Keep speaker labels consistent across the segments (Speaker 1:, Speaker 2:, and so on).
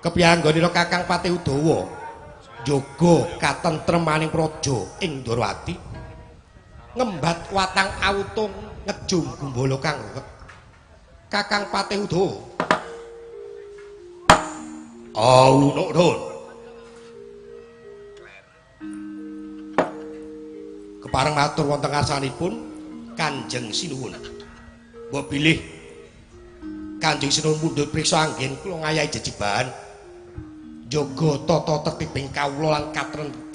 Speaker 1: Kepiyanggonira Kakang Patih Udawa njaga katentremaning praja ing Ndarawati ngembat watang autung ngejung gumbala kang ruwet. Kakang Patih Udawa Nuhun. Kepareng matur wonten ngarsanipun Kanjeng Sinuwun. Mbok bilih Kanjeng Sinuwun mundhut priksa anggen kula ngayahi jejibahan jaga tata tertibing kawula lan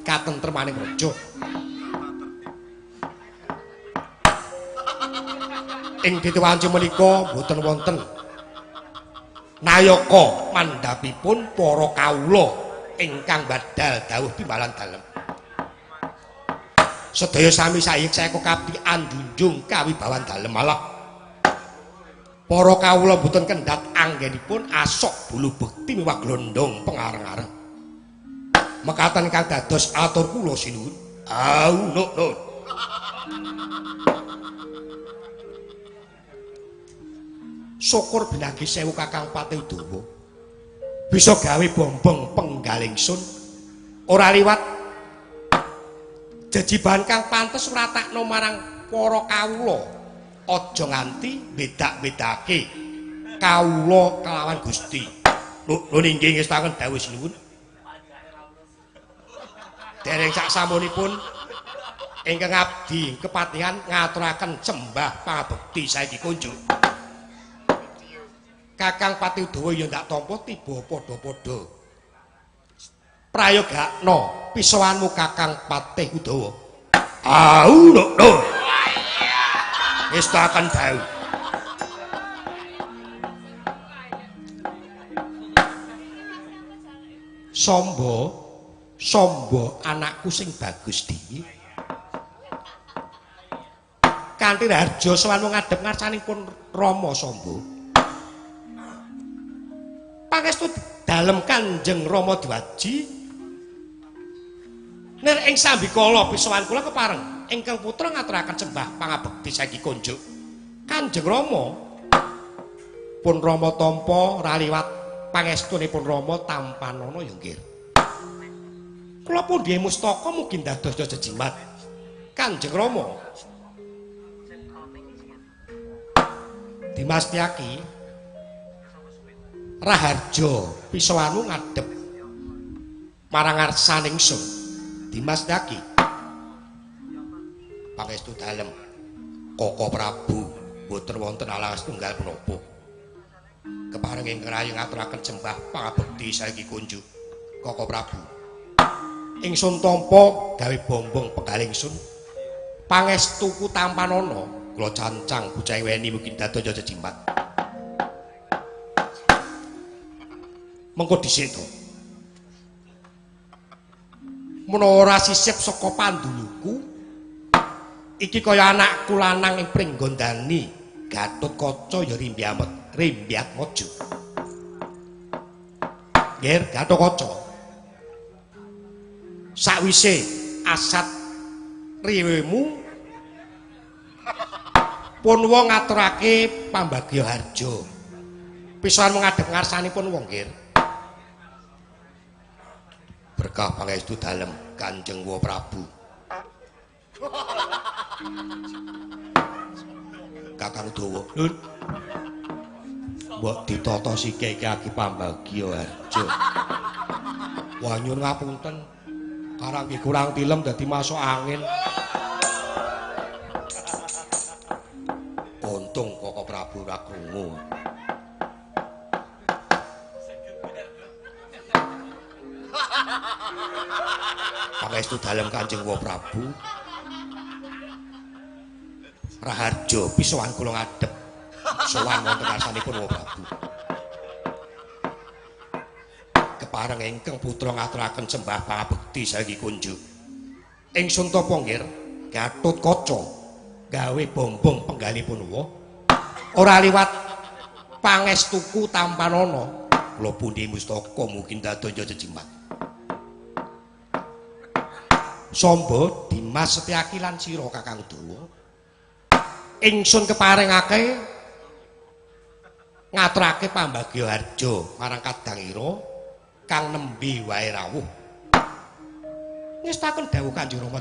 Speaker 1: katentremaning raja. Ing titiwanci menika boten wonten nayaka mandhapipun para kawula ingkang badal dawuh timbalan dalem. Sedaya sami sayek saya kabeh anjunjung kawibawan dalem malah para kawula boten kendhat anggenipun asok bulu bekti miwah glondong pengareng-areng. Mekaten ingkang dados atur kula sinuwun. Nuhun. Syukur binagi sewu Kakang Patih Udawa bisa gawe bombong penggaling sun ora liwat jejibahan kang pantes ngratakno marang para kawula. Aja nganti bedak-bedake kawula kelawan Gusti. Nuhun inggih ngestaken dawuh sinuwun. Dereng sak samunipun ingkang abdi kepatihan ngaturaken sembah pangabekti saiki kunjuk. Kakang Patih Udawa ya ndak tampa tiba padha-padha prayogakna pisowanmu Kakang Patih Udawa. Nuhun. Ngestaken dawuh. Samba anakku sing bagus dhewe. Kanthi harja sowan ngadhep ngarsanipun Rama Samba. Pangestu dalem Kanjeng Rama Diwaji ner ing sambikala pisowan kula kepareng ingkang putra ngaturaken sembah pangabekti saiki kunjuk. Kanjeng Rama pun Rama tampa raliwat pangestunipun Rama tampanana ya nggih. Kula pundhi mustaka mugi dados jejimat Kanjeng Rama. Dimas Tyaki Raharja pisowanmu ngadhep marang ngarsaning sun. Dimas Tyaki pangestu dalem Koko Prabu boten wonten alas tunggal menapa. Kepareng ingkang rayi ngaturaken sembah pangabekti saiki kunjuk. Koko Prabu ingsun tampa gawe bombong penggaling sun pangestuku tampanana kula cancang bocah weni mugi dados jejimat. Mengko dhisik to. Menawa ora sisip saka panduluku iki kaya anakku lanang ing Pringgondani Gatotkaca ya rimbyat mojo. Nggih Gatotkaca. Sakwise asat riwemu pun wong ngaturake pambagya harja. Pisowan ngadhep ngarsanipun wong nggih. Berkah pangestu dalem Kanjeng Wa Prabu. Kakang Udawa. Lur. Mbok ditata sike iki aki pambagya harja. Wah nyuwun ngapunten. Karang iki kurang tilem dadi masuk angin. Untung Koko Prabu ora krungu. Pangestu dalem Kanjeng Wa Prabu. Raharja pisowan kula ngadhep sowan wonten ngarsanipun Wa Prabu. Kepareng ingkang putra ngaturaken sembah pangabekti saiki kunjuk. Ingsun tapa nggih Gatotkaca gawe bombong penggalipun wa ora liwat pangestuku tampanana kula pundi mustaka mugi dados jejimat. Samba Dimas Setyaki lan sira Kakang Udawa ingsun keparengake ngaturake pambagya harja marang Kadang Ira kang nembe wae rawuh ngestaken dawuh Kanjeng Rama